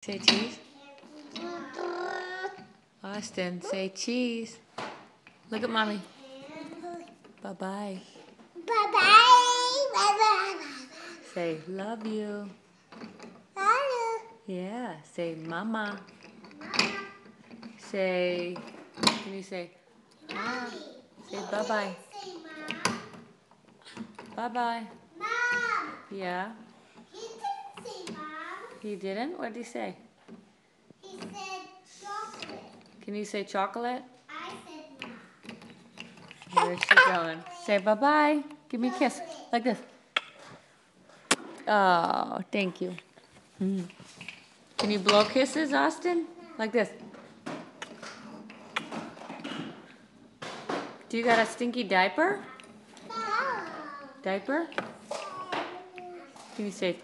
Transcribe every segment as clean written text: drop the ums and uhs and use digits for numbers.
Say cheese. Austin, say cheese. Look at mommy. Bye-bye. Bye-bye. Bye-bye. Say love you. Love you. Yeah, say mama. Say, can you say mom? Say bye-bye. Say mom. Bye-bye. Mom. Yeah. He didn't say mom. He didn't? What did he say? He said chocolate. Can you say chocolate? I said mom. Where's she going? Say bye-bye. Give me a kiss. Like this. Oh, thank you. Can you blow kisses, Austin? Like this. Do you got a stinky diaper? No. Diaper? Can you say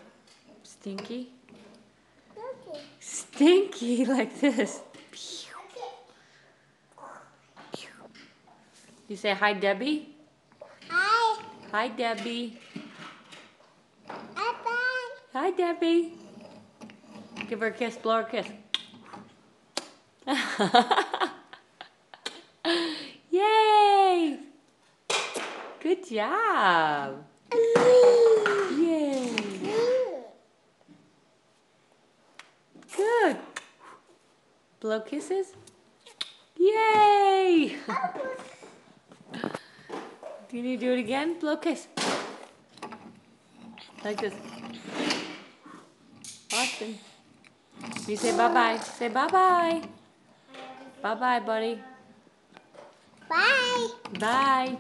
stinky? Okay. Stinky like this. You say hi, Debbie? Hi. Hi, Debbie. Bye-bye. Hi, Debbie. Give her a kiss. Blow her a kiss. Yay! Good job. Yay. Good. Blow kisses. Yay! Do you need to do it again? Blow kiss. Like this. Austin. You say bye-bye. Say bye-bye. Bye-bye, buddy. Bye. Bye.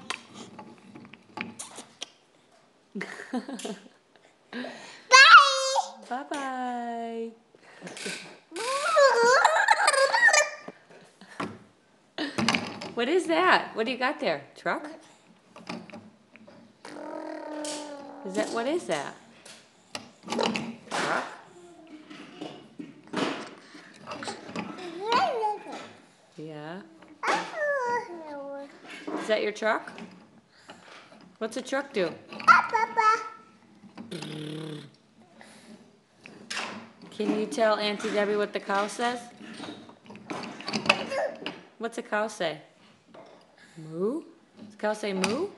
Bye. Bye-bye. What is that? What do you got there? Truck? What is that? Truck? Yeah. Is that your truck? What's a truck do? Can you tell Auntie Debbie what the cow says? What's a cow say? Moo? Does a cow say moo?